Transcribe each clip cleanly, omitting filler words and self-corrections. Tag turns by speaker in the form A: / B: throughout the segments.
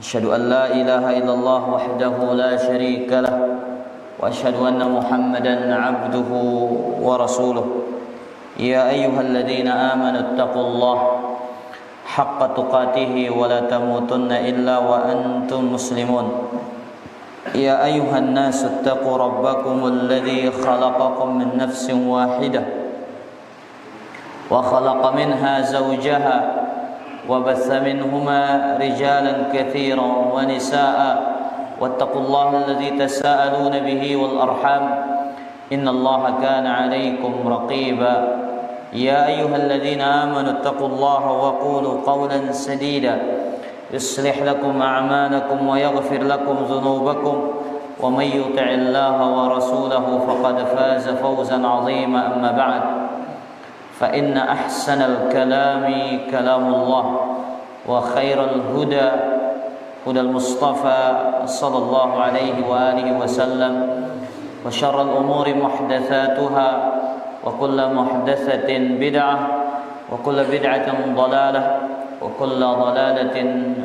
A: أشهد أن لا إله إلا الله وحده لا شريك له وأشهد أن محمدا عبده ورسوله يا أيها الذين آمنوا اتقوا الله حق تقاته ولا تموتن إلا وأنتم مسلمون يا أيها الناس اتقوا ربكم الذي خلقكم من نفس واحدة وخلق منها زوجها وبث منهما رجالا كثيرا ونساء واتقوا الله الذي تساءلون به والأرحام إن الله كان عليكم رقيبا يا أيها الذين آمنوا اتقوا الله وقولوا قولا سديدا يصلح لكم أعمالكم ويغفر لكم ذنوبكم ومن يطع الله ورسوله فقد فاز فوزا عظيما أما بعد فإن أحسن الكلام كلام الله وخير الهدى هدى المصطفى صلى الله عليه وآله وسلم وشر الأمور محدثاتها وكل محدثة بدعة وكل بدعة ضلالة وكل ضلالة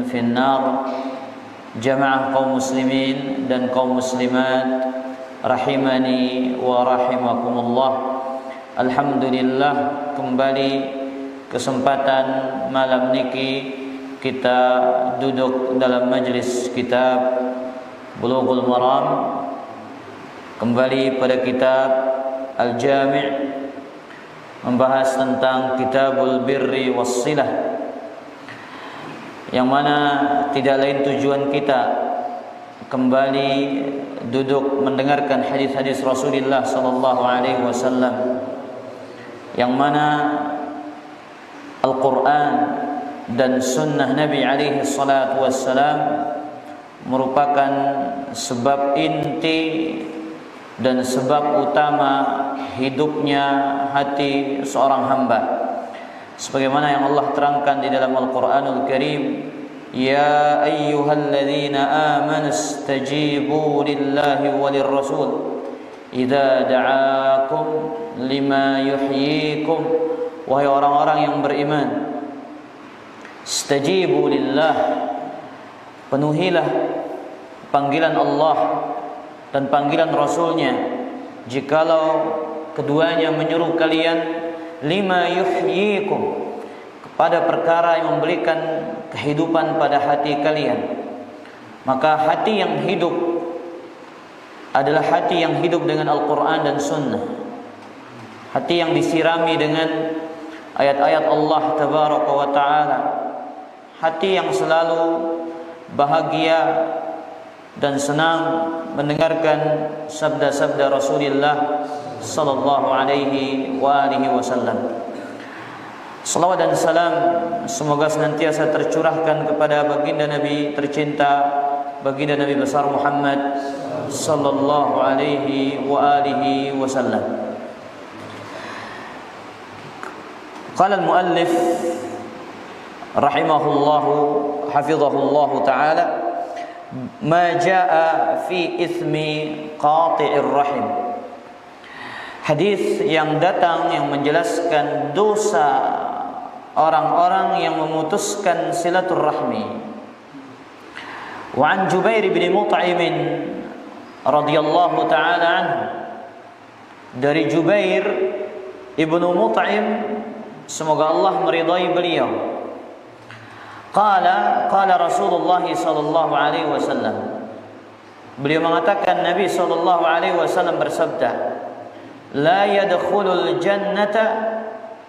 A: في النار. Jamaah kaum muslimin dan kaum muslimat rahimani wa rahimakumullah. Alhamdulillah, kembali kesempatan malam niki kita duduk dalam majlis kitab Bulughul Maram, kembali pada kitab Al-Jami', membahas tentang Kitabul Birri Wassilah, yang mana tidak lain tujuan kita kembali duduk mendengarkan hadis-hadis Rasulullah sallallahu alaihi wasallam, yang mana Al-Quran dan Sunnah Nabi alaihi salatu wassalam merupakan sebab inti dan sebab utama hidupnya hati seorang hamba, sebagaimana yang Allah terangkan di dalam Al-Quranul Karim, ya ayyuhalladzina amanu istajibu lillahi walirrasul idza da'akum lima yuhyikum. Wahai orang-orang yang beriman, istajibu lillah, penuhilah panggilan Allah dan panggilan Rasulnya jikalau keduanya menyuruh kalian lima yuhyikum, kepada perkara yang memberikan kehidupan pada hati kalian. Maka hati yang hidup adalah hati yang hidup dengan Al-Quran dan Sunnah, hati yang disirami dengan ayat-ayat Allah Tabaraka wa Ta'ala, hati yang selalu bahagia dan senang mendengarkan sabda-sabda Rasulullah sallallahu alaihi wa alihi wasallam. Salawat dan salam semoga senantiasa tercurahkan kepada baginda Nabi tercinta, baginda Nabi besar Muhammad sallallahu alaihi wa alihi wasallam. Qala al-muallif rahimahullahu hafizahullahu ta'ala, ma jaa fi ithmi qati'ir rahim. Hadis yang datang yang menjelaskan dosa orang-orang yang memutuskan silaturahmi. Wa an Jubair bin Mut'im radhiyallahu ta'ala anhu, dari Jubair ibnu Mut'im, semoga Allah meridai beliau, qala Rasulullah sallallahu alaihi wasallam, beliau mengatakan, Nabi sallallahu alaihi wasallam bersabda, la yadkhulul jannata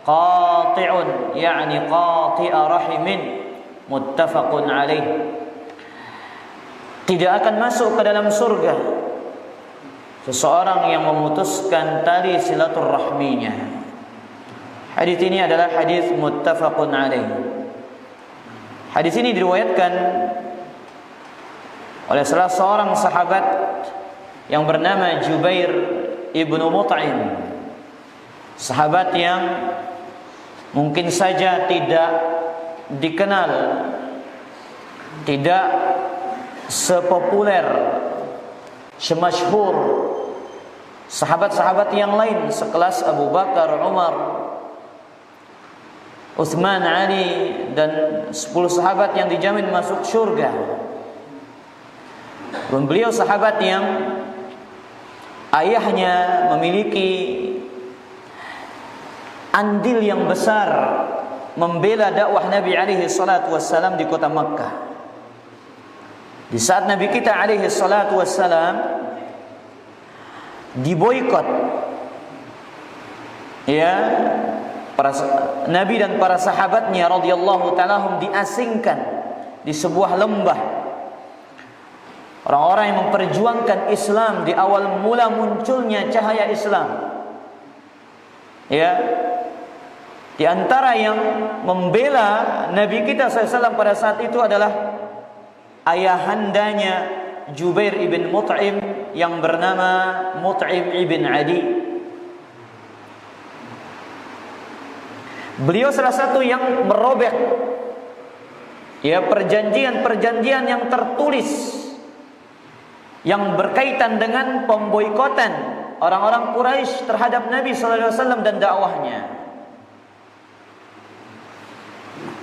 A: qati'un, yani qati'a rahimin, muttafaqun alaih. Tidak akan masuk ke dalam surga seseorang yang memutuskan tali silaturahminya. Hadis ini adalah hadis muttafaqun alaih. Hadis ini diriwayatkan oleh salah seorang sahabat yang bernama Jubair ibnu Mut'im, sahabat yang mungkin saja tidak dikenal, tidak sepopuler, semasyhur sahabat-sahabat yang lain sekelas Abu Bakar, Umar, Utsman, Ali, dan 10 sahabat yang dijamin masuk surga. Dan beliau sahabat yang ayahnya memiliki andil yang besar membela dakwah Nabi alaihi salatu wassalam di kota Makkah. Di saat Nabi kita alaihi salatu wassalam diboikot, ya, para Nabi dan para sahabatnya radhiyallahu ta'ala diasingkan di sebuah lembah. Orang-orang yang memperjuangkan Islam di awal mula munculnya cahaya Islam, ya, di antara yang membela Nabi kita SAW pada saat itu adalah ayahandanya Jubair ibn Mut'im yang bernama Mut'im ibn Adi. Beliau salah satu yang merobek, ya, perjanjian-perjanjian yang tertulis yang berkaitan dengan pemboikotan orang-orang Quraisy terhadap Nabi SAW dan dakwahnya.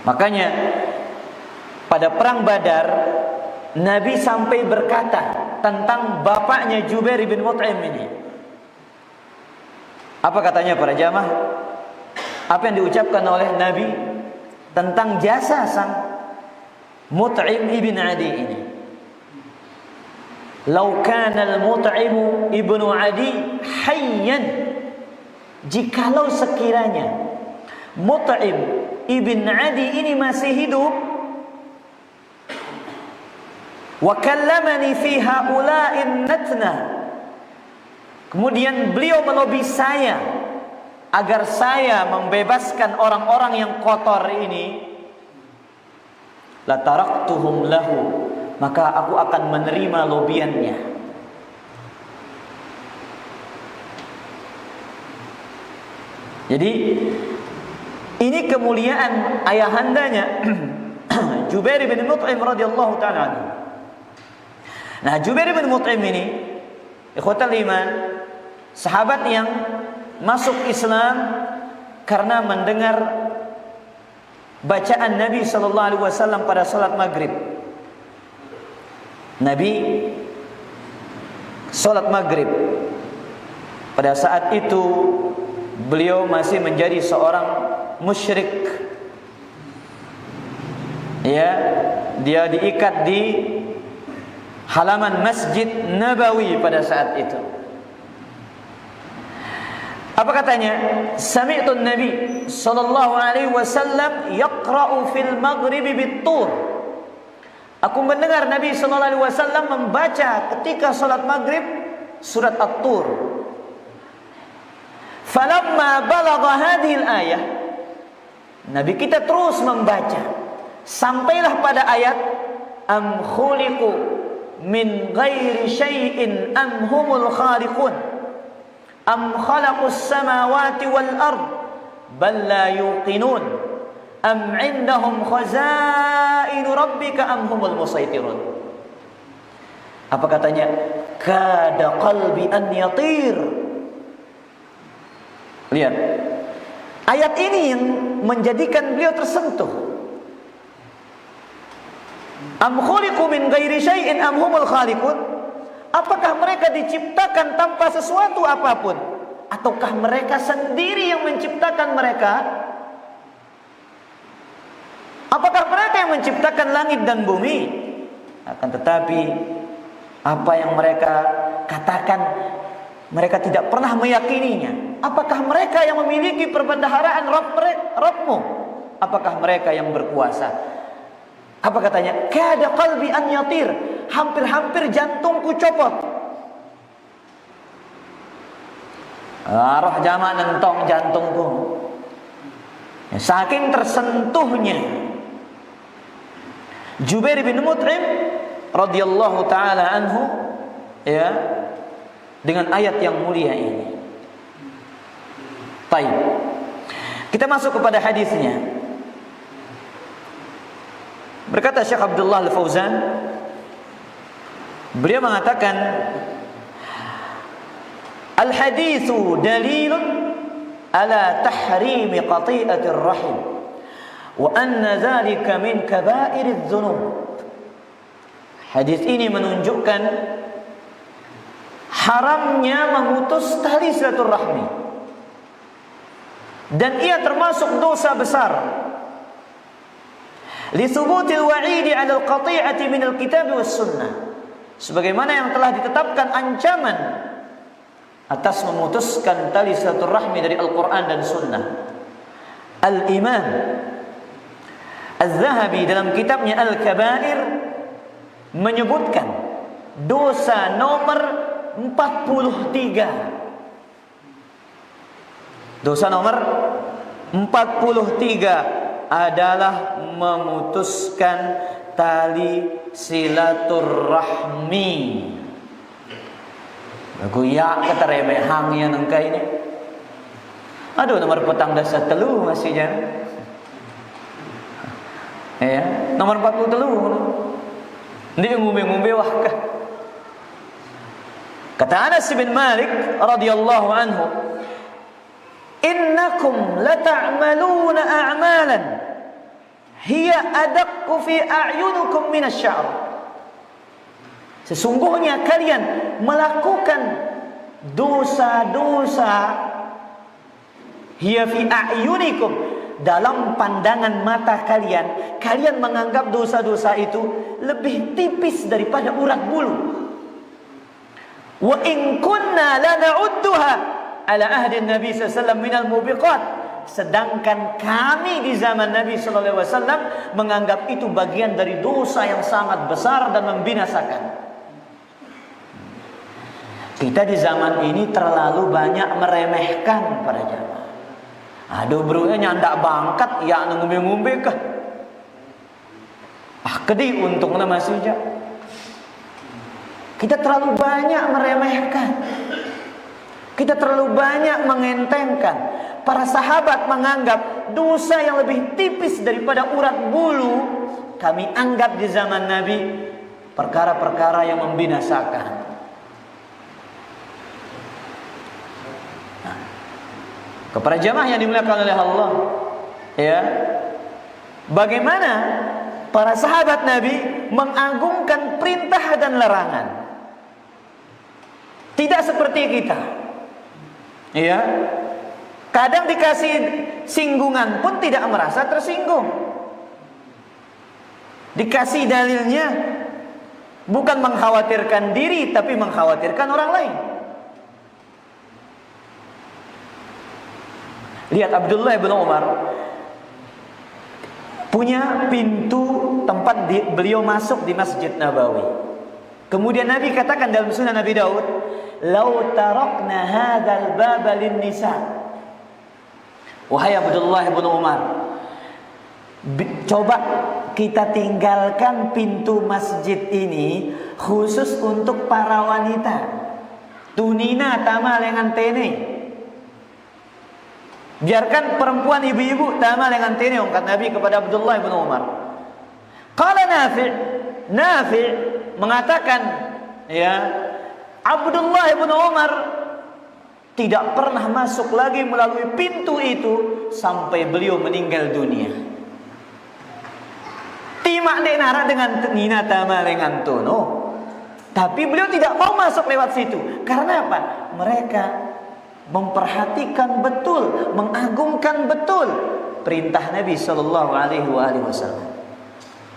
A: Makanya pada perang Badar Nabi sampai berkata tentang bapaknya Jubair bin Mut'im ini. Apa katanya para jamaah? Apa yang diucapkan oleh Nabi tentang jasa sang Mut'im ibn Adi ini? Lau kana al-Mut'im ibnu Adi hayyan, jikalau sekiranya Mut'im ibn Adi ini masih hidup, wa kallamani fi haula'in natna, kemudian beliau melobi saya agar saya membebaskan orang-orang yang kotor ini, la taraktuhum lahu, maka aku akan menerima lobiannya. Jadi ini kemuliaan ayahandanya Jubair bin Mut'im radhiyallahu ta'ala anhu. Nah, Jubair bin Mut'im ini ikhwatal iman, sahabat yang masuk Islam karena mendengar bacaan Nabi sallallahu alaihi wasallam pada salat maghrib. Nabi salat maghrib. Pada saat itu beliau masih menjadi seorang musyrik. Ya, dia diikat di halaman Masjid Nabawi pada saat itu. Apa katanya? Sami'tu Nabi sallallahu alaihi wasallam yaqra'u fil maghribi bit-tur. Aku mendengar Nabi sallallahu alaihi wasallam membaca ketika salat maghrib surat At-Tur. Falamma balagha hadhihi al-ayah, Nabi kita terus membaca sampailah pada ayat am khuliqu min ghairi syai'in am humul khaliqun am khalaqus samawati wal ard bal la yuqinun am indahum khazainu rabbika am humul musaitirun. Apa katanya? Kada qalbi an yatir. Lihat, ayat ini yang menjadikan beliau tersentuh. Am khuliqu min ghairi syai'in am humul khaliqun. Apakah mereka diciptakan tanpa sesuatu apapun, ataukah mereka sendiri yang menciptakan mereka? Apakah mereka yang menciptakan langit dan bumi? Akan tetapi apa yang mereka katakan, mereka tidak pernah meyakininya. Apakah mereka yang memiliki perbendaharaan Rabbmu? Apakah mereka yang berkuasa? Apa katanya? Kada qalbi an yatir. Hampir-hampir jantungku copot. Roh jamak nentong jantungku. Ya, saking tersentuhnya Jubair bin Mut'im radhiyallahu taala anhu, ya, dengan ayat yang mulia ini. Baik. Kita masuk kepada hadisnya. Berkata Syekh Abdullah Al-Fauzan, beliau mengatakan al-haditsu dalilun ala tahrimi qati'atir rahim wa anna dzalika min kaba'iriz dzunub. Hadis ini menunjukkan haramnya memutus tali silaturahmi, dan ia termasuk dosa besar. Li thubutil wa'idi 'ala al-qati'ati min al-kitab was sunnah. Sebagaimana yang telah ditetapkan ancaman atas memutuskan tali silaturahmi dari Al-Qur'an dan Sunnah. Al-Imam Az-Zahabi dalam kitabnya Al-Kabair menyebutkan dosa nomor 43. Dosa nomor 43 adalah memutuskan tali silaturahmi. Guyak kata remehang yang nengka ini. Aduh, nomor petang dasar telu masih jan. Ya, nomor 40 telu. Ini ngumbe-ngumbe wah kah. Kata Anas bin Malik radhiyallahu anhu, "Innakum lata'maluna a'malan hiya adaqqu fi a'yunikum min asy-sya'r." Sesungguhnya kalian melakukan dosa-dosa hiya fi a'yunikum, dalam pandangan mata kalian. Kalian menganggap dosa-dosa itu lebih tipis daripada urat bulu. Wa in kunna la na'udduha ala ahdi Nabi sallallahu alaihi wasallam minal mubiqat. Sedangkan kami di zaman Nabi sallallahu alaihi wasallam menganggap itu bagian dari dosa yang sangat besar dan membinasakan. Kita di zaman ini terlalu banyak meremehkan para jamaah. Aduh bro, nyandak bangkat ya ngumbe-ngumbe kah? Kedi untungnya masih aja. Kita terlalu banyak meremehkan. Kita terlalu banyak mengentengkan. Para sahabat menganggap dosa yang lebih tipis daripada urat bulu, kami anggap di zaman Nabi perkara-perkara yang membinasakan. Kepada jamaah yang dimuliakan oleh Allah, ya, bagaimana para sahabat Nabi mengagungkan perintah dan larangan. Tidak seperti kita, ya. Kadang dikasih singgungan pun tidak merasa tersinggung. Dikasih dalilnya bukan mengkhawatirkan diri, tapi mengkhawatirkan orang lain. Lihat Abdullah bin Umar punya pintu tempat beliau masuk di Masjid Nabawi. Kemudian Nabi katakan dalam Sunan Nabi Daud, "Lau tarakna hadzal baba lin-nisa." Wahai Abdullah bin Umar, coba kita tinggalkan pintu masjid ini khusus untuk para wanita. Tunina tama lengan tene. Biarkan perempuan ibu-ibu tamal dengan tini, kata Nabi kepada Abdullah bin Umar. Qala Nafi' mengatakan, ya, Abdullah bin Umar tidak pernah masuk lagi melalui pintu itu sampai beliau meninggal dunia. Timak dek nara dengan nina tamal dengan tono. Tapi beliau tidak mau masuk lewat situ. Karena apa? Mereka memperhatikan betul, mengagungkan betul perintah Nabi sallallahu alaihi wasallam.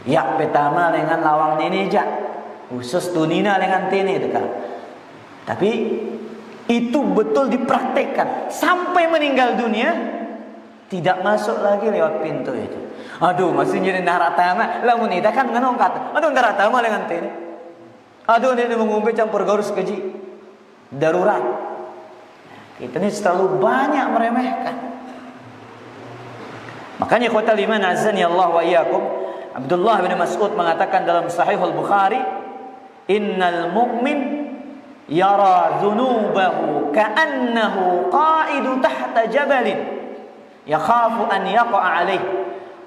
A: Ya pertama dengan lawang nene jak, khusus tunina dengan tene dekat. Tapi itu betul dipraktekkan sampai meninggal dunia, tidak masuk lagi lewat pintu itu. Aduh, masih jadi naratama, lamun ita kan nganong kata. Aduh naratama dengan tene. Aduh ini mengumpe campur gaurus keji. Darurat. Kita ini terlalu banyak meremehkan. Makanya kata liman azani Allah wa iyyakum, Abdullah bin Mas'ud mengatakan dalam Sahih Al-Bukhari, "Innal mu'min yara dzunubahu ka'annahu qa'idu tahta jabalin yakhafu an yaqa'a alaih."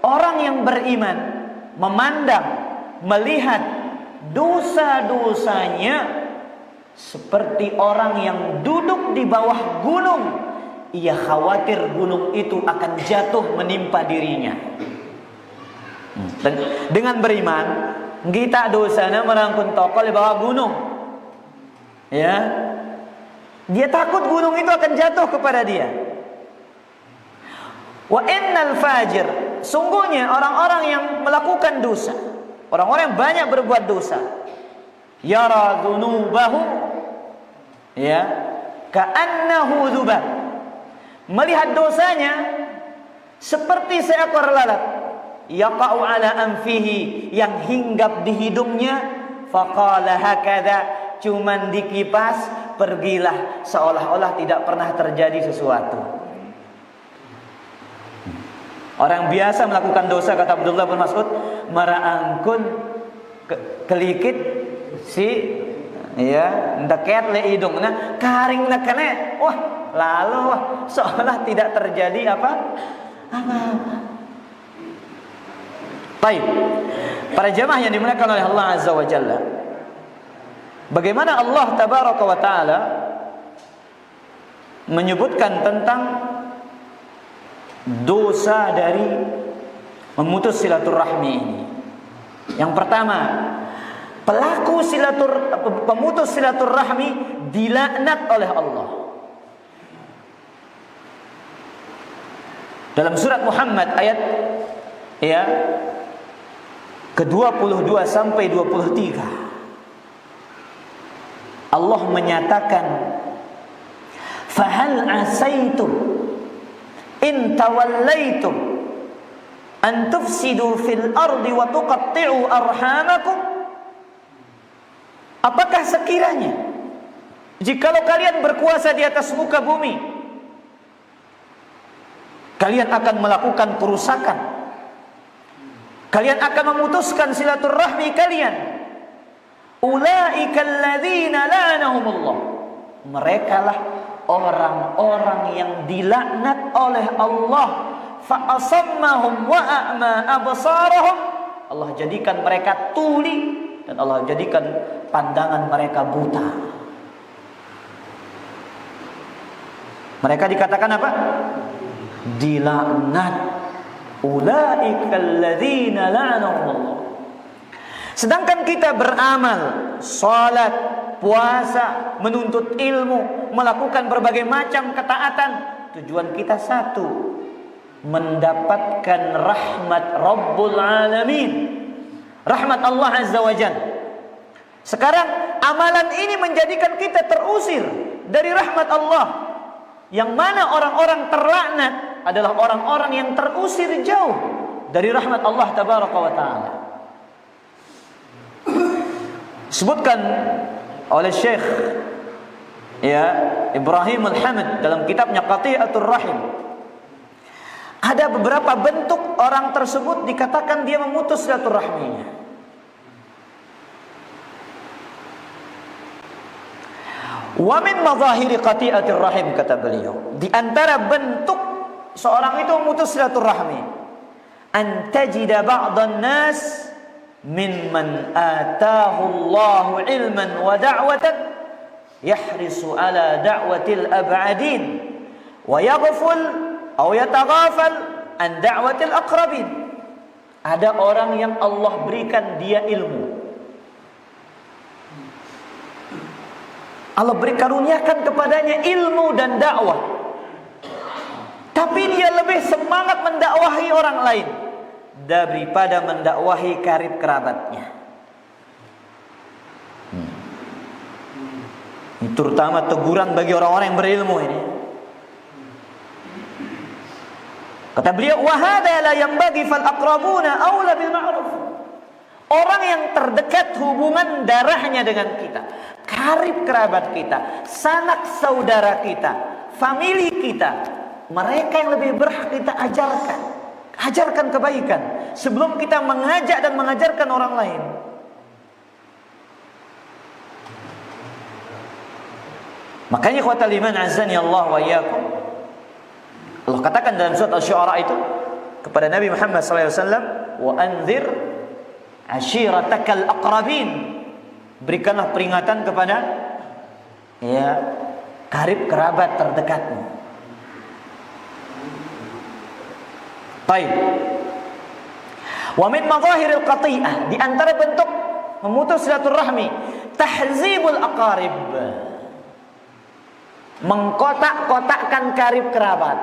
A: Orang yang beriman memandang, melihat dosa-dosanya seperti orang yang duduk di bawah gunung. Ia khawatir gunung itu akan jatuh menimpa dirinya. Dengan beriman,
B: Kita dosana merangkun tokol di bawah gunung. Ya. Dia takut gunung itu akan jatuh kepada dia. Wa innal fajir, sungguhnya orang-orang yang melakukan dosa, orang-orang yang banyak berbuat dosa, yara dzunubahu, ya, ka'annahu dzubab, melihat dosanya seperti seekor lalat, yaqa'u ala anfihi, yang hinggap di hidungnya, faqala hakadha, cuman dikipas, pergilah seolah-olah tidak pernah terjadi sesuatu. Orang biasa melakukan dosa, kata Abdullah bin Mas'ud, maraangkun kelikit si ya ndeket le hidungna karing nakane, wah lalu wah seolah tidak terjadi apa. Baik, para jemaah yang dimuliakan oleh Allah Azza wa Jalla, bagaimana Allah Tabaraka wa Ta'ala menyebutkan tentang dosa dari memutus silaturahmi ini. Yang pertama, pemutus silaturahmi dilaknat oleh Allah. Dalam surat Muhammad ayat ya ke-22 sampai 23, Allah menyatakan, "Fahal asaitum in tawallaitum an tufsidu fil ardi wa tuqatti'u arhamakum." Apakah sekiranya jikalau kalian berkuasa di atas muka bumi, kalian akan melakukan kerusakan, kalian akan memutuskan silaturahmi kalian. Ulaika alladzina la'anahumullah, merekalah orang-orang yang dilaknat oleh Allah. Fa asammahum wa a'ma absarahum, Allah jadikan mereka tuli dan Allah jadikan pandangan mereka buta. Mereka dikatakan apa? Dilaknat. Ulaika alladzina la'anahumullah. Sedangkan kita beramal, salat, puasa, menuntut ilmu, melakukan berbagai macam ketaatan, tujuan kita satu, mendapatkan rahmat Rabbul Alamin, rahmat Allah Azza wa Jalla. Sekarang amalan ini menjadikan kita terusir dari rahmat Allah, yang mana orang-orang terlaknat adalah orang-orang yang terusir jauh dari rahmat Allah Tabaraka wa Ta'ala. Sebutkan oleh Syekh ya Ibrahim Al-Hamid dalam kitabnya Qati'atul Rahim, ada beberapa bentuk orang tersebut dikatakan dia memutus silaturahminya. Wa min mazahiri qati'atir rahim, kata beliau, di antara bentuk seorang itu memutus silaturahmi, an tajida ba'dhan nas mimman ataahu Allahu ilman wa da'watan yahrisu ala da'watil ab'adin wa yaghful aw yataghafal an da'watil aqrabin. Ada orang yang Allah berikan dia ilmu, Allah beri karuniakan kepadanya ilmu dan dakwah, tapi dia lebih semangat mendakwahi orang lain daripada mendakwahi karib kerabatnya. Ini terutama teguran bagi orang-orang yang berilmu ini. Kata beliau, wa hadza la yanbaghi fal aqrabuna aula bil ma'ruf. Orang yang terdekat hubungan darahnya dengan kita, karib kerabat kita, sanak saudara kita, famili kita, mereka yang lebih berhak kita ajarkan kebaikan sebelum kita mengajak dan mengajarkan orang lain. Makanya ikhwatal iman azani Allah wa iyyakum, Allah katakan dalam surat Asy-Syu'ara itu kepada Nabi Muhammad SAW, wa anzir ashiratakal aqrabin, berikanlah peringatan kepada ya karib kerabat terdekatmu. Baik. Wa min madhahiril qati'ah, di antara bentuk memutus silaturahmi, tahzibul aqarib. Mengkotak-kotakkan karib kerabat.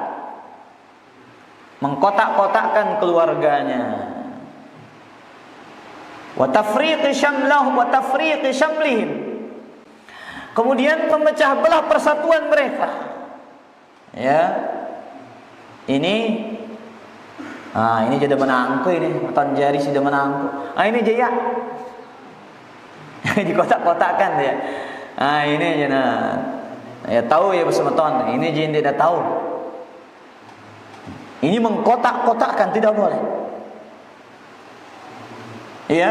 B: Mengkotak-kotakkan keluarganya. Wa tafriqi syamlahu wa tafriqi syamlihim. Kemudian memecah belah persatuan mereka. Ya. Ini jadi menangku ini, ton jari sudah menangku. Ini jaya. Di kotak-kotakkan dia. Ini jana. Ya tahu ya bersama ton. Ini jin tidak tahu. Ini mengkotak-kotakkan, tidak boleh. Ya.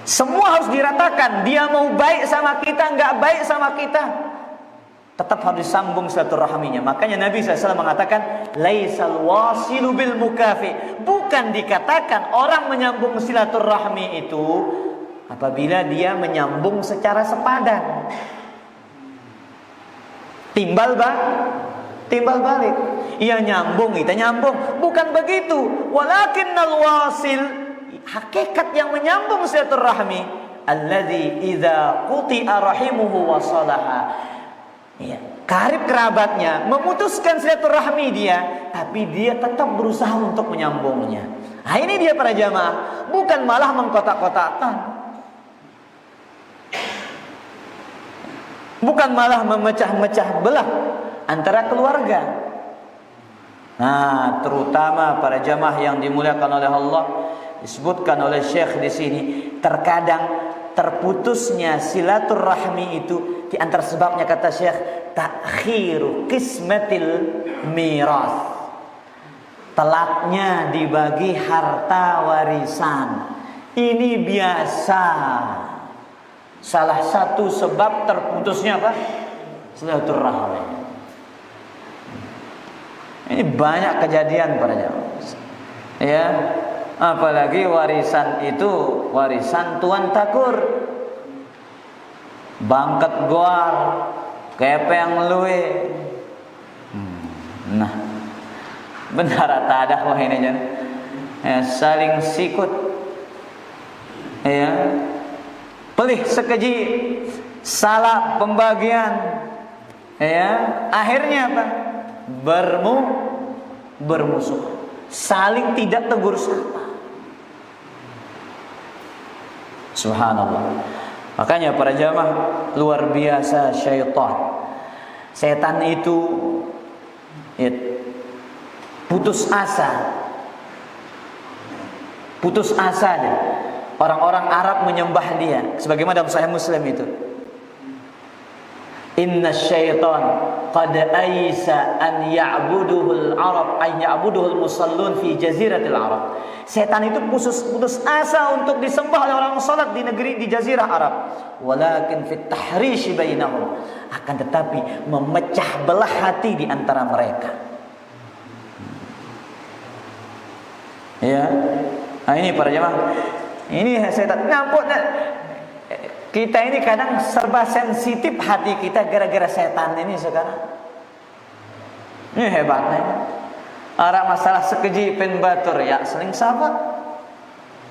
B: Semua harus diratakan. Dia mau baik sama kita, enggak baik sama kita, tetap harus disambung silaturahminya. Makanya Nabi SAW mengatakan, laisal wasilu bil mukafi. Bukan dikatakan orang menyambung silaturahmi itu apabila dia menyambung secara sepadan. Timbal balik. Ia nyambung, kita nyambung. Bukan begitu. Walakinnal wasil, hakikat yang menyambung silaturahmi, alladzi idza quti'a rahimuhu wasalaha. Ya, karib kerabatnya memutuskan silaturahmi dia, tapi dia tetap berusaha untuk menyambungnya. Ini dia para jamaah, bukan malah mengkotak-kotakkan, bukan malah memecah-mecah belah antara keluarga. Terutama para jamaah yang dimuliakan oleh Allah, disebutkan oleh Syekh di sini, terkadang terputusnya silaturahmi itu di antara sebabnya, kata Syekh, takhiru qismatil miras, telatnya dibagi harta warisan. Ini biasa. Salah satu sebab terputusnya apa? Silaturahmi. Ini banyak kejadian pada jamaah. Ya, apalagi warisan itu warisan tuan takur, bangket goar, kepeng luwe. Nah, benar tak ada wah ini jan. Ya, saling sikut. Ya, pelih sekeji, salah pembagian. Ya, akhirnya apa? Bermusuh, saling tidak tegur sapa. Subhanallah. Makanya para jamaah, luar biasa syaitan. Setan itu putus asa dia. Orang-orang Arab menyembah dia, sebagaimana dalam Sahih Muslim itu, inna syaitan qad aisa an ya'buduhul Arab, an ya'buduhul musallun fi jaziratil Arab. Setan itu putus asa untuk disembah oleh orang salat di negeri, di jazirah Arab. Walakin fit tahrish bainahum, akan tetapi memecah belah hati di antara mereka. Ya. Ini para jemaah, ini setan ngampun. Kita ini kadang serba sensitif hati kita gara-gara setan ini sekarang. Ini hebatnya. Arah masalah sekeji pen batur ya seling sahabat.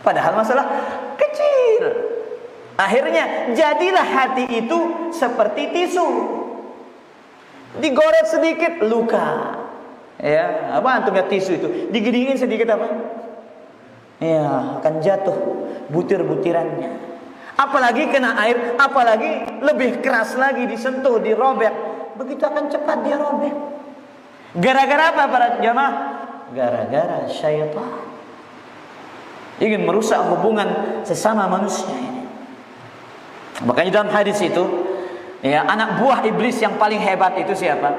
B: Padahal masalah kecil. Akhirnya jadilah hati itu seperti tisu. Digoreng sedikit luka. Ya, apa antum lihat tisu itu? Digedingin sedikit apa? Ya, akan jatuh butir-butirannya. Apalagi kena air, apalagi lebih keras lagi disentuh, dirobek, begitu akan cepat dia robek. Gara-gara apa para jamaah? Gara-gara syaitan ingin merusak hubungan sesama manusia ini. Makanya dalam hadis itu, ya, anak buah iblis yang paling hebat itu siapa?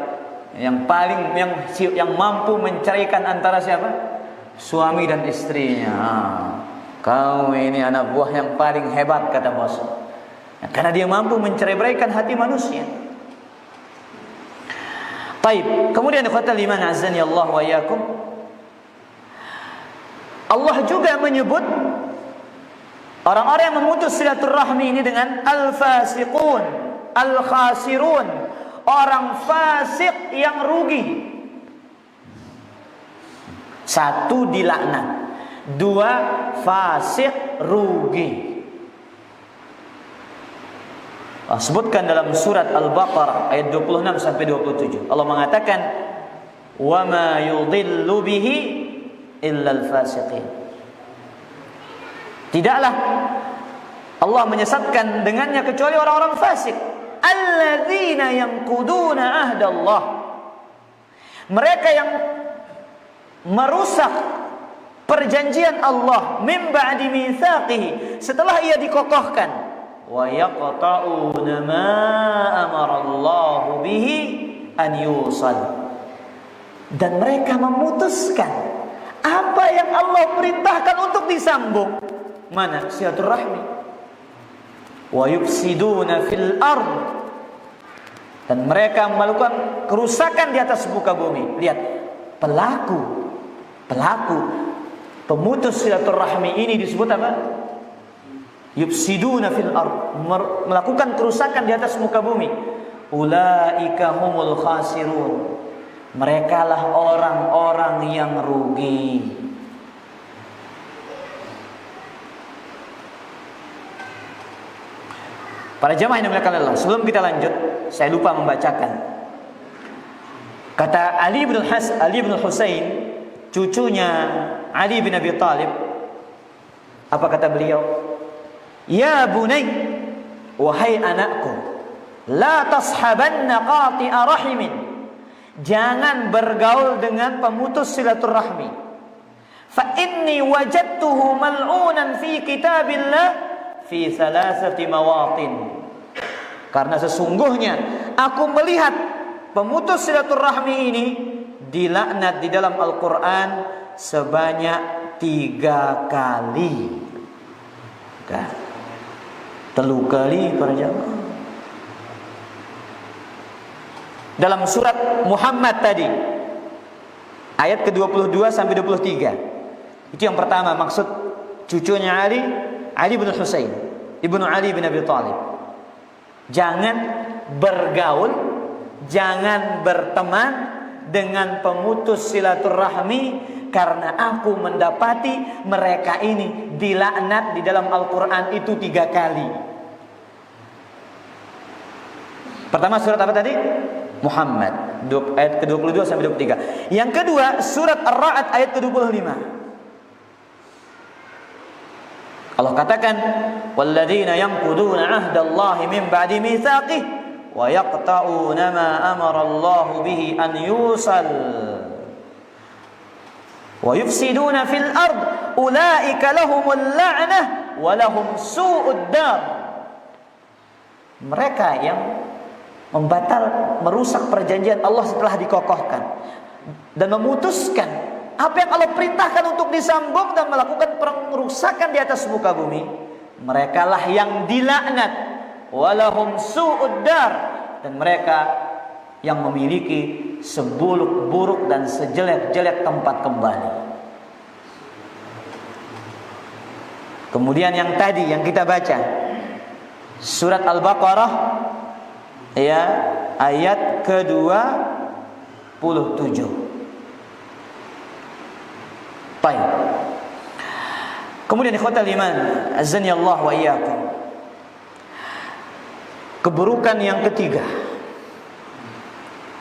B: Yang mampu menceraikan antara siapa? Suami dan istrinya. Kau ini anak buah yang paling hebat, kata bos. Karena dia mampu mencerai-beraikan hati manusia. Baik, kemudian ikhwatal iman azani Allah wa iyyakum. Allah juga menyebut orang-orang yang memutus silaturahmi ini dengan al-fasiqun, al-khasirun, orang fasik yang rugi. Satu dilaknat. Dua, fasik, rugi. Sebutkan dalam surat Al-Baqarah ayat 26 sampai 27. Allah mengatakan, "Wa ma yudhillu bihi illa al-fasiqin." Tidaklah Allah menyesatkan dengannya kecuali orang-orang fasik. Alladzina yanquduna ahdallah. Mereka yang merusak perjanjian Allah min ba'di mitsaqihi, setelah ia dikokohkan. Wa yaqta'una ma amara Allah bihi an yusal. Dan mereka memutuskan apa yang Allah perintahkan untuk disambung. Mana? Silaturahmi. Wa yufsiduna fil ard. Dan mereka melakukan kerusakan di atas muka bumi. Lihat, pelaku pemutus silaturahmi ini disebut apa? Yufsiduna fil ard, melakukan kerusakan di atas muka bumi. Ulaika humul khasirun. Merekalah orang-orang yang rugi. Para jamaah yang dimuliakan Allah, sebelum kita lanjut, saya lupa membacakan. Kata Ali bin Husain, cucunya Ali bin Abi Thalib, apa kata beliau? Ya bunay, wahai anakku, la tashabanna qati'a rahimin. Jangan bergaul dengan pemutus silaturahmi. Fa inni wajadtuhu mal'unan fi kitabillah fi thalathati mawatin. Karena sesungguhnya aku melihat pemutus silaturahmi ini dilaknat di dalam Al-Quran sebanyak 3 kali. Telu kali para jamaah. Dalam surat Muhammad tadi ayat ke-22 sampai 23. Itu yang pertama, maksud cucunya Ali bin Husain, ibnu Ali bin Abi Thalib. Jangan bergaul, jangan berteman dengan pemutus silaturahmi, karena aku mendapati mereka ini dilaknat di dalam Al-Quran itu 3 kali. Pertama surat apa tadi? Muhammad ayat ke-22 sampai 23. Yang kedua surat Ar-Ra'd ayat ke-25. Allah katakan, walladzina yanquduna ahdallahi min ba'di mitsaqihi wa yaqta'una ma amara Allahu bihi an yusal wa yufsiduna fil ard ulaika lahumul la'nah wa lahum su'ud dar. Mereka yang merusak perjanjian Allah setelah dikokohkan dan memutuskan apa yang Allah perintahkan untuk disambung dan melakukan perusakan di atas muka bumi, merekalah yang dilaknat, walahum su'ud dar, dan mereka yang memiliki seburuk-buruk dan sejelek-jelek tempat kembali. Kemudian yang tadi yang kita baca surat Al-Baqarah ya ayat ke-27. Baik. Kemudian ikhwatal iman, azani Allah wa iyyakum. Keburukan yang ketiga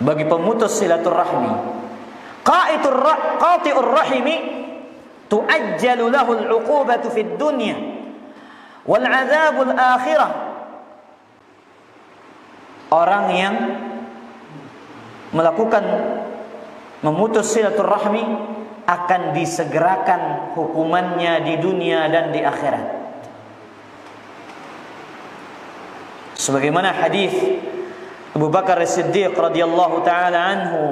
B: bagi pemutus silaturahmi, qati'ur rahimi tu'ajjalu lahu al-'uqubatu fid dunya wal 'adzabul akhirah. Orang yang melakukan memutus silaturahmi akan disegerakan hukumannya di dunia dan di akhirat. Sebagaimana hadis Abu Bakar As-Siddiq radhiyallahu taala anhu,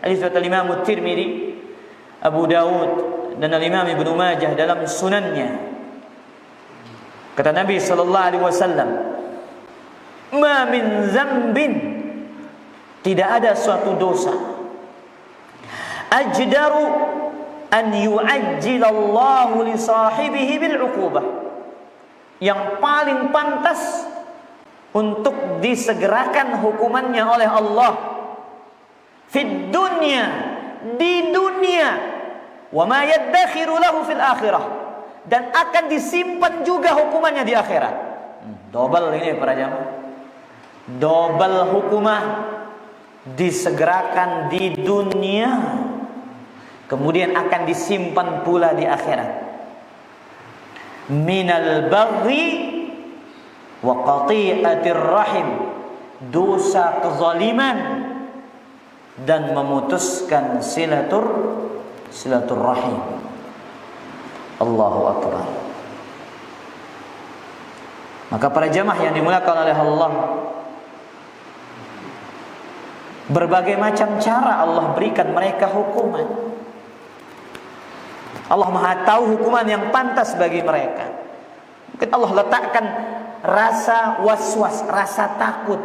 B: hadis riwayat Imam At-Tirmidzi, Abu Dawud dan Imam Ibnu Majah dalam sunannya. Kata Nabi sallallahu alaihi wasallam, "Ma min dzambin," tidak ada suatu dosa, "ajdaru an yu'ajjilallahu li sahibihi bil 'uqubah," yang paling pantas untuk disegerakan hukumannya oleh Allah fid dunya, di dunia, wa ma yaddakhiru lahu fil akhirah, dan akan disimpan juga hukumannya di akhirat. Double ini para jamaah. Double hukuman disegerakan di dunia, kemudian akan disimpan pula di akhirat. Minal baghi wa qati'atir rahim, dosa kezaliman dan memutuskan silaturrahim. Allahu akbar. Maka para jamaah yang dimuliakan oleh Allah, berbagai macam cara Allah berikan mereka hukuman. Allah Maha tahu hukuman yang pantas bagi mereka. Mungkin Allah letakkan rasa was-was, rasa takut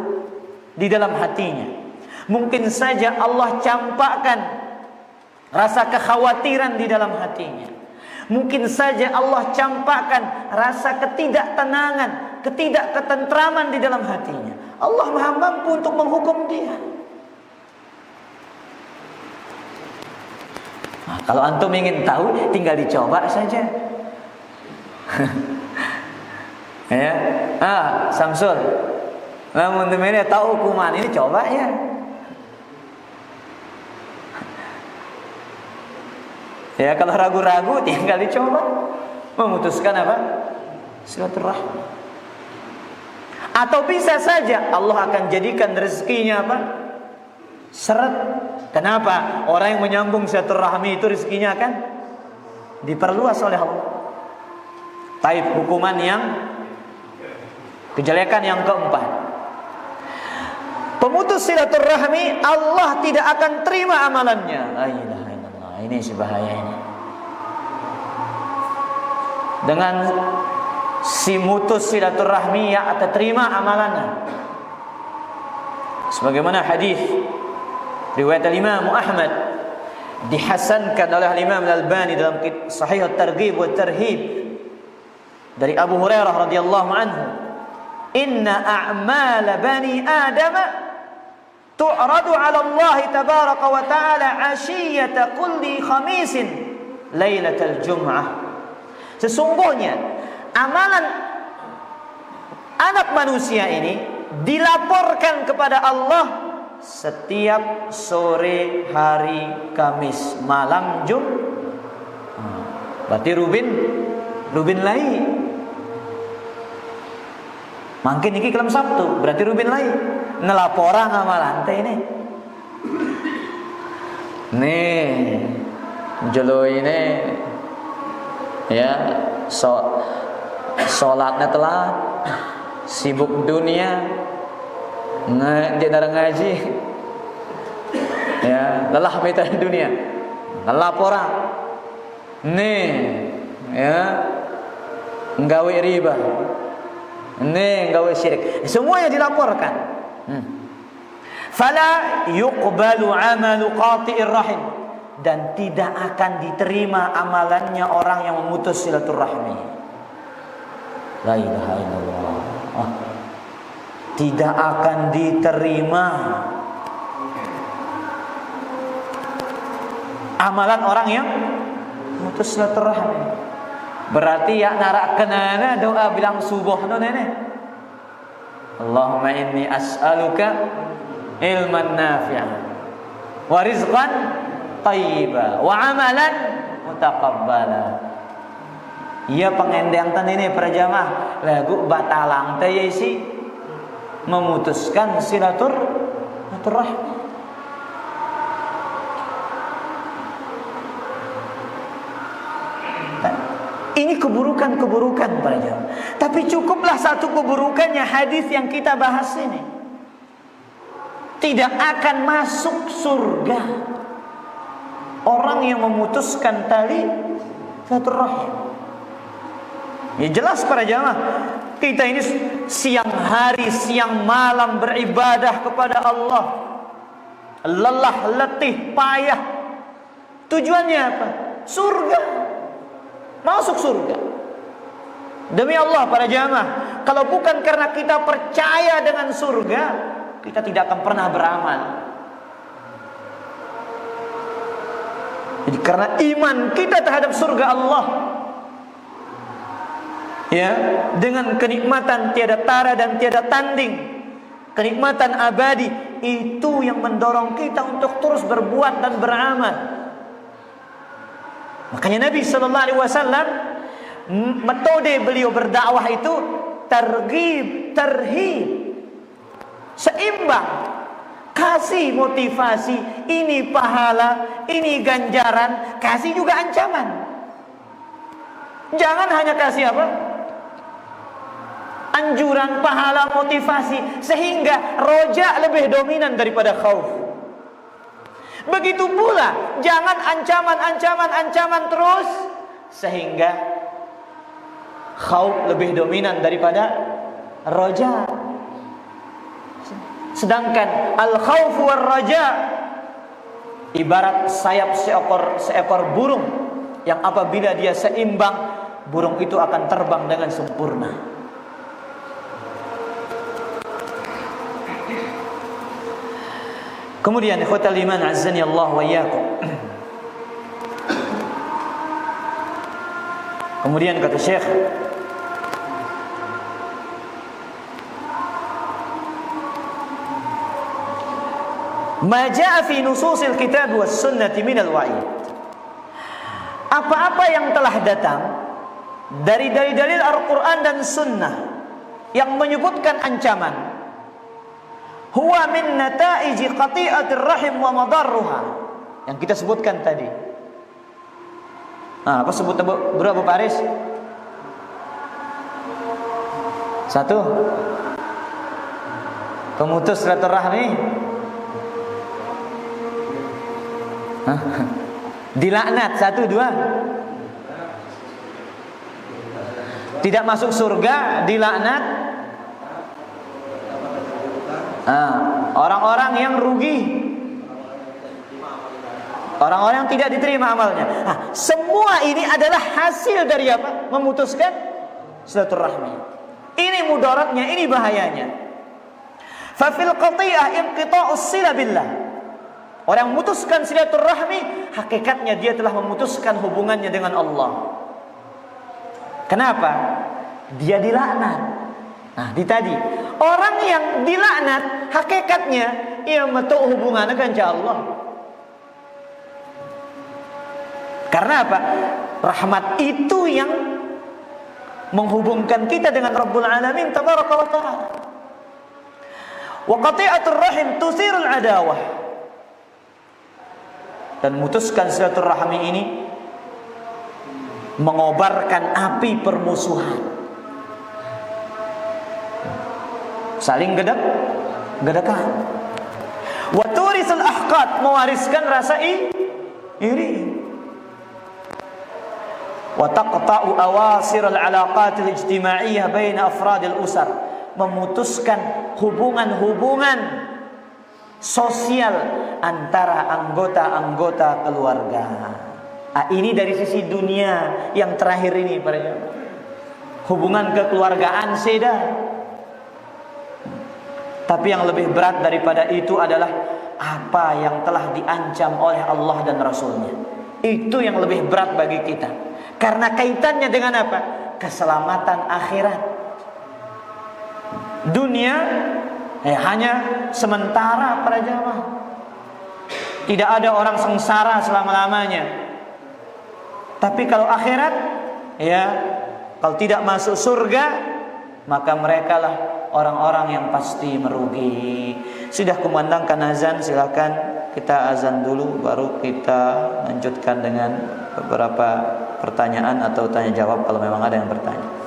B: di dalam hatinya. Mungkin saja Allah campakkan rasa kekhawatiran di dalam hatinya. Mungkin saja Allah campakkan rasa ketidaktenangan, ketidakketentraman di dalam hatinya. Allah Maha mampu untuk menghukum dia. Nah, kalau antum ingin tahu, tinggal dicoba saja. Ya, Samsul, namun temennya tahu hukuman ini, coba ya. Ya, kalau ragu-ragu tinggal dicoba. Memutuskan apa? Silaturahmi. Atau bisa saja Allah akan jadikan rezekinya apa? Seret. Kenapa? Orang yang menyambung silaturahmi itu rezekinya akan diperluas oleh Allah. Taib hukuman yang kejelekan yang keempat, pemutus silaturahmi, Allah tidak akan terima amalannya. La ilaha illallah. Ini bahaya ini. Dengan si mutus silaturahmi ya atau terima amalannya. Sebagaimana hadis riwayat Imam Ahmad, dihasankan oleh Imam Al-Albani dalam Sahih At-Targhib wa Tarhib, dari Abu Hurairah radhiyallahu anhu, inna a'mal bani Adam tu'radu 'ala Allah tabaraka wa ta'ala 'ashiyata kulli khamisin lailatal jum'ah. Sesungguhnya amalan anak manusia ini dilaporkan kepada Allah setiap sore hari Kamis, malam berarti Rubin lai. Mungkin iki kelam Sabtu, berarti Rubin lai. Nelaporang amalan teh ini. Nih, jelo ini ya, sholatnya telat, sibuk dunia, ngaji, ya, lelah mita dunia, laporan, nih, ya, nggawe riba, nih, nggawe syirik, semuanya dilaporkan. Fala yuqbalu amalu qati'ir rahim, dan tidak akan diterima amalannya orang yang memutus silaturahmi. La ilaha illallah. Tidak akan diterima amalan orang yang memutus silaturahmi. Berarti ya narak kenana doa bilang subuh no nenek. Allahumma inni as'aluka ilman nafi'an wa rizqan thayyiba wa amalan mutaqabbala. Iya pengendang tan ini para jamaah lagu batalang teh si memutuskan silaturahmi. Ini keburukan-keburukan para jamaah. Tapi cukuplah satu keburukannya hadis yang kita bahas ini. Tidak akan masuk surga orang yang memutuskan tali silaturahim. Ya jelas para jamaah, kita ini siang hari, siang malam beribadah kepada Allah. Lelah, letih, payah. Tujuannya apa? Surga. Masuk surga. Demi Allah para jamaah, kalau bukan karena kita percaya dengan surga, kita tidak akan pernah beramal. Jadi karena iman kita terhadap surga Allah, ya, dengan kenikmatan tiada tara dan tiada tanding, kenikmatan abadi, itu yang mendorong kita untuk terus berbuat dan beramal. Makanya Nabi sallallahu alaihi wasallam, metode beliau berdakwah itu targhib, tarhib, seimbang. Kasih motivasi, ini pahala, ini ganjaran, kasih juga ancaman. Jangan hanya kasih apa? Anjuran, pahala, motivasi, sehingga roja lebih dominan daripada khauf. Begitu pula, jangan ancaman terus, sehingga khauf lebih dominan daripada roja. Sedangkan al-khawf war raja ibarat sayap seekor burung yang apabila dia seimbang, burung itu akan terbang dengan sempurna. Kemudian ikhwatal iman azzani Allah wa iyyakum. Kemudian kata Syekh, ma jaa fi nususil kitab was sunnati minal wa'id. Apa-apa yang telah datang dari dalil Al-Qur'an dan sunnah yang menyebutkan ancaman, huwa min nataiji qati'atir rahim wa madarruha, yang kita sebutkan tadi. Nah, apa sebut berapa Paris? Satu, pemutus silaturahmi. Dilaknat, 1, 2. Tidak masuk surga, dilaknat. Orang-orang yang rugi, orang-orang yang tidak diterima amalnya. Semua ini adalah hasil dari apa? Memutuskan silaturahmi. Ini mudaratnya, ini bahayanya. Fa fil qati'ah inqita'us sila billah. Orang yang memutuskan silaturahmi, hakikatnya dia telah memutuskan hubungannya dengan Allah. Kenapa? Dia dilaknat. Nah, di tadi, orang yang dilaknat, hakikatnya ia metu hubungannya dengan Allah. Karena apa? Rahmat itu yang menghubungkan kita dengan Rabbul Alamin tabaraka wa ta'ala. Wa qati'atur rahim tusirul adawah. Dan memutuskan silaturahmi ini mengobarkan api permusuhan, saling gedekan. Wa turisul ahqad, mewariskan rasa iri. Wa taqta'u awasir al-alaqat al-ijtima'iyyah baina afrad al-usar, memutuskan hubungan-hubungan sosial antara anggota-anggota keluarga. Ini dari sisi dunia yang terakhir ini, para jemaah. Hubungan kekeluargaan seda. Tapi yang lebih berat daripada itu adalah apa yang telah diancam oleh Allah dan Rasulnya. Itu yang lebih berat bagi kita. Karena kaitannya dengan apa? Keselamatan akhirat. Dunia hanya sementara, para jamaah. Tidak ada orang sengsara selama-lamanya. Tapi kalau akhirat, kalau tidak masuk surga, maka mereka lah orang-orang yang pasti merugi. Sudah kumandangkan azan, silakan kita azan dulu, baru kita lanjutkan dengan beberapa pertanyaan atau tanya jawab kalau memang ada yang bertanya.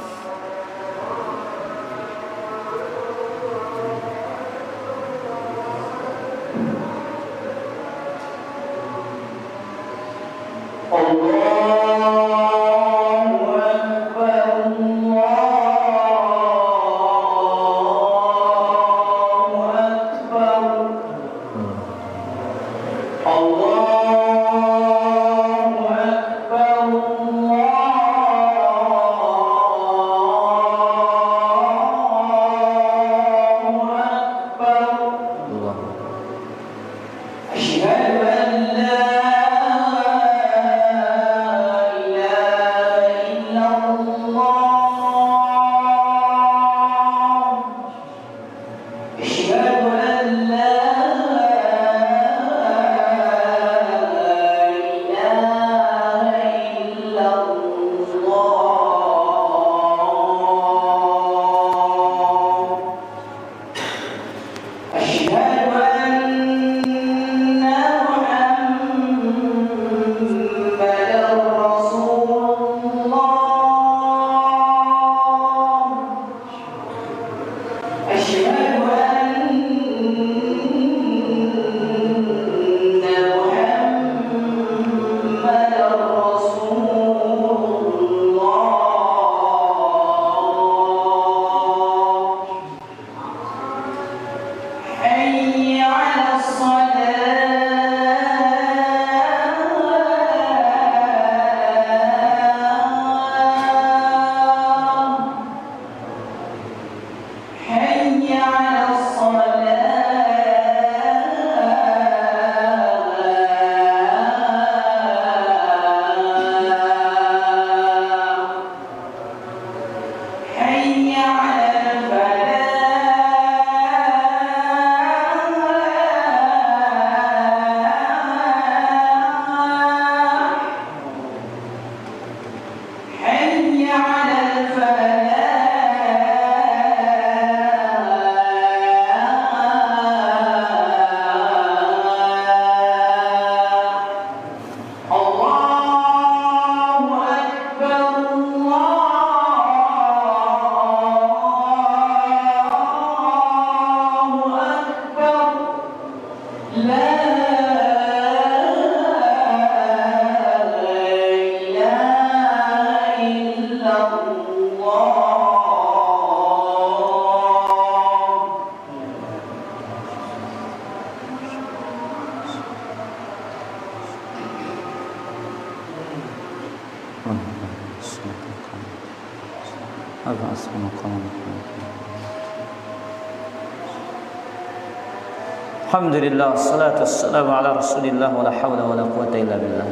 A: Alhamdulillah, salatu wassalamu ala Rasulillah wa la hawla wa la quwwata illa billah.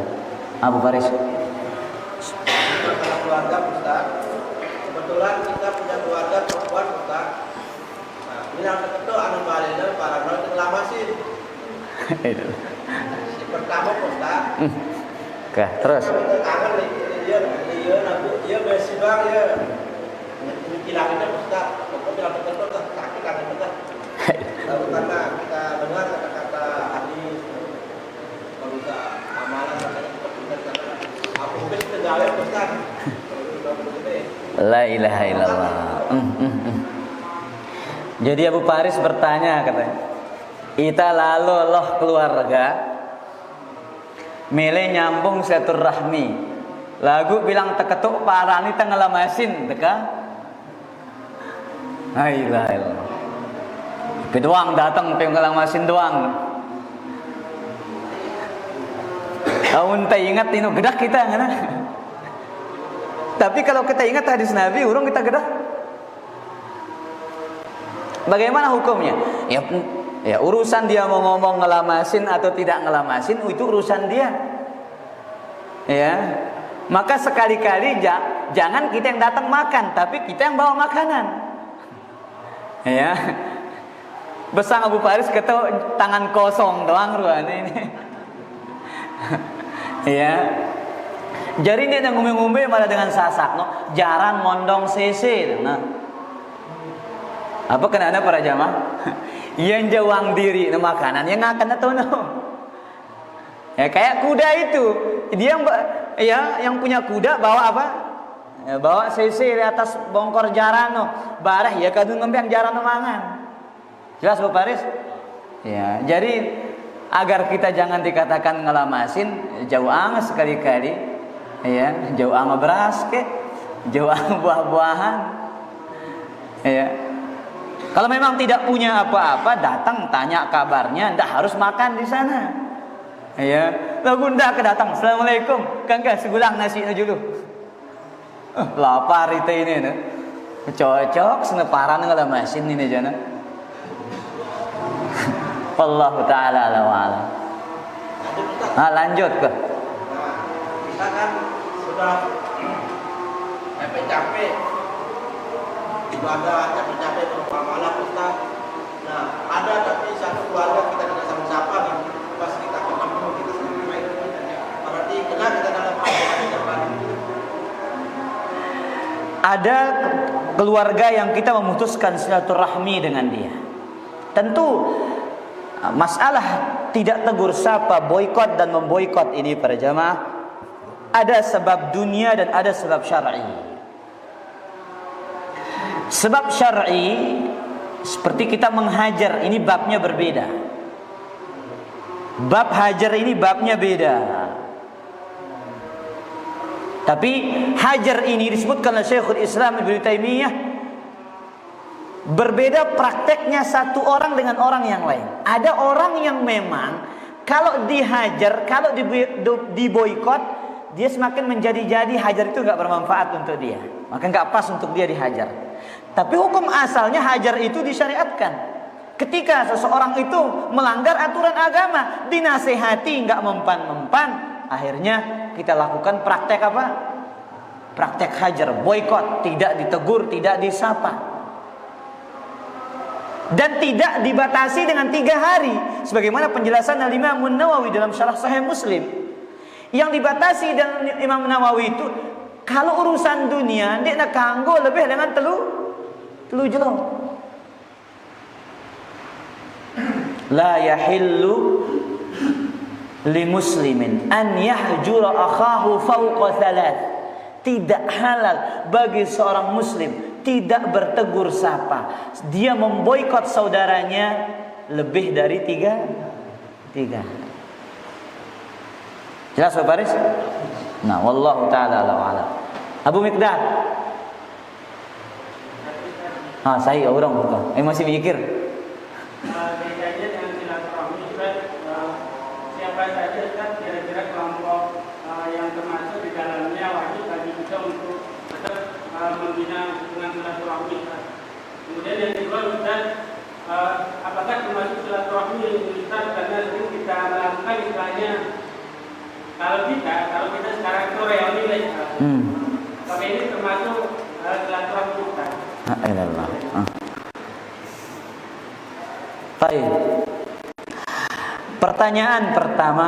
A: Abu Faris.
C: Keluarga Ustaz, kebetulan kita punya keluarga perempuan Ustaz. Nah, bilang itu anu balena para orang ngelamasin. Si pertama Ustaz.
A: Oke, terus.
C: Kangen dia dia masih bang ya. Bilangnya Ustaz, pokoknya bilang betul sakit kangen Ustaz. Lalu karena kita dengar kata-kata hadis, kalau bisa amalan aku mungkin tegawai Ustaz.
A: La ilaha illallah. Jadi Abu Faris bertanya katanya, "Ita lalu loh keluarga mele nyambung silaturahmi. Lagu bilang teketuk parani tengelamasin teka. La ilaha illallah. Kedoang datang pengelamasin doang. Tahun tak ingat ini gedak kita kan? Tapi kalau kita ingat hadis Nabi, urung kita gedak. Bagaimana hukumnya? Ya urusan dia mau ngomong ngelamasin atau tidak ngelamasin itu urusan dia. Ya. Maka sekali-kali jangan kita yang datang makan, tapi kita yang bawa makanan. Ya. Besang Abu Faris kata tangan kosong doang ruangan ini. Ya. Jadi dia yang ngumbe-ngumbe malah dengan sasak no, jarang mondong CC. Nah. Apa kenapa para jamaah? Yang jawang diri no makanan yang akan atau no. Ya kayak kuda itu. Dia yang punya kuda bawa apa? Ya, bawa CC di atas bongkor jaran no. Barah ya kadung ngembang jaran no mangan. Jelas Bu Faris? Ya, jadi agar kita jangan dikatakan ngelamasin, jauh anges sekali-kali. Ya, jauh anges beras ke, jauh anges buah-buahan. Ya. Kalau memang tidak punya apa-apa, datang tanya kabarnya, ndak harus makan di sana. Ya, lagu ndak kedatang, assalamualaikum, kan segulang nasi dulu. Lapar itu ini, cocok seneparan ngelamasin ini jana. Wallahu ta'ala ala wa'ala. Nah, lanjut ke.
C: Kita kan sudah capek-capek ibadah, capek-capek bermuamalah Ustaz. Nah, ada tapi satu keluarga kita tidak sama siapa gitu. Pas kita ketemu kita sendiri baik. Berarti kena kita dalam depan.
B: Ada keluarga yang kita memutuskan silaturahmi dengan dia. Tentu masalah tidak tegur sapa, boikot dan memboikot ini para jamaah ada sebab dunia dan ada sebab syar'i. Sebab syar'i seperti kita menghajar, ini babnya berbeda. Bab hajar ini babnya beda. Tapi hajar ini disebutkan oleh Syekhul Islam Ibnu Taimiyah berbeda prakteknya satu orang dengan orang yang lain. Ada orang yang memang kalau dihajar, kalau diboikot, dia semakin menjadi-jadi, hajar itu nggak bermanfaat untuk dia, maka nggak pas untuk dia dihajar. Tapi hukum asalnya hajar itu disyariatkan. Ketika seseorang itu melanggar aturan agama, dinasehati nggak mempan-mempan, akhirnya kita lakukan praktek apa? Praktek hajar, boikot, tidak ditegur, tidak disapa. Dan tidak dibatasi dengan 3 hari, sebagaimana penjelasan Imam Nawawi dalam Syarah Sahih Muslim. Yang dibatasi dan Imam Nawawi itu kalau urusan dunia dia nak kanggo lebih dengan telu jelong. La yahillu li muslimin an yahjura akhahu fawqa 3. Tidak halal bagi seorang muslim tidak bertegur sapa, dia memboikot saudaranya lebih dari 3. Jelas Pak Faris? Nah, wallahu taala a'lam. Abu Miqdad. Saya orang bukan. Masih mikir.
D: Bedanya dengan silaturahmi siapa saja kan kira-kira kelompok yang termasuk di dalamnya wajib membina hubungan silaturahmi. Kemudian yang kedua Ustaz, apakah termasuk silaturahmi yang Ustaz karena sering kita melakukan istilahnya kalau kita sekarang itu reuni lah Ustaz. Tapi ini termasuk silaturahmi Ustaz.
B: Baik. Pertanyaan pertama,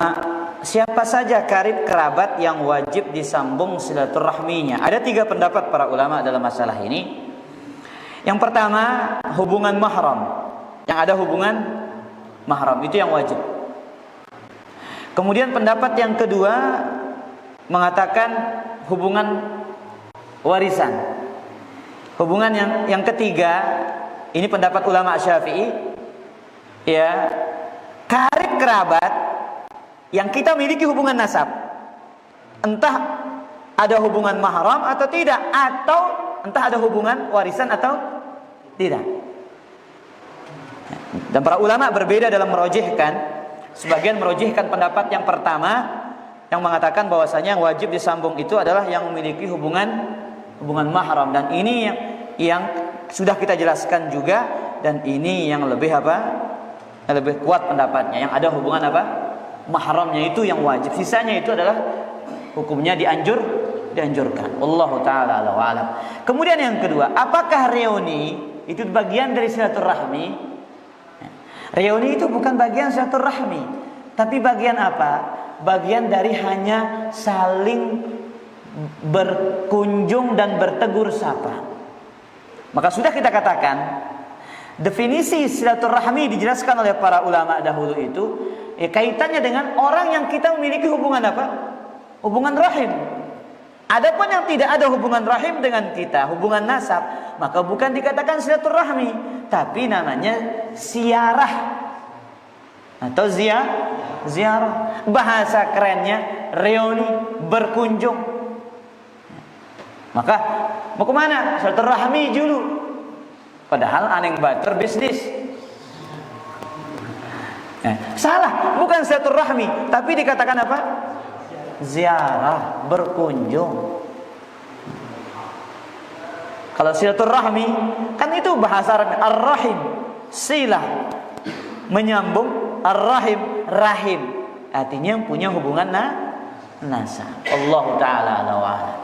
B: siapa saja karib kerabat yang wajib disambung silaturahminya? Ada 3 pendapat para ulama dalam masalah ini. Yang pertama, hubungan mahram. Yang ada hubungan mahram itu yang wajib. Kemudian pendapat yang kedua mengatakan hubungan warisan. Hubungan yang ketiga, ini pendapat ulama Syafi'i, ya, karib kerabat yang kita miliki hubungan nasab, entah ada hubungan mahram atau tidak, atau entah ada hubungan warisan atau tidak. Dan para ulama berbeda dalam merojihkan. Sebagian merojihkan pendapat yang pertama yang mengatakan bahwasanya yang wajib disambung itu adalah yang memiliki hubungan mahram, dan ini yang sudah kita jelaskan juga, dan ini yang lebih lebih kuat pendapatnya, yang ada hubungan mahramnya itu yang wajib, sisanya itu adalah hukumnya dianjurkan. Wallahu taala a'lam. Kemudian yang kedua, apakah reuni itu bagian dari silaturahmi? Reuni itu bukan bagian silaturahmi, tapi bagian apa? Bagian dari hanya saling berkunjung dan bertegur sapa. Maka sudah kita katakan, definisi silaturahmi dijelaskan oleh para ulama dahulu itu kaitannya dengan orang yang kita memiliki hubungan hubungan rahim. Adapun yang tidak ada hubungan rahim dengan kita, hubungan nasab, maka bukan dikatakan silaturahmi, tapi namanya ziarah atau ziarah. Bahasa kerennya reuni, berkunjung. Maka mau kemana? Silaturahmi dulu. Padahal aneh bater bisnis. Salah, bukan silaturahmi, tapi dikatakan apa? Ziarah, berkunjung. Kalau silaturahmi kan itu bahasa Arab, ar-rahim, silah, menyambung, ar-rahim, rahim, artinya yang punya hubungan nasab. Allah taala a'lam.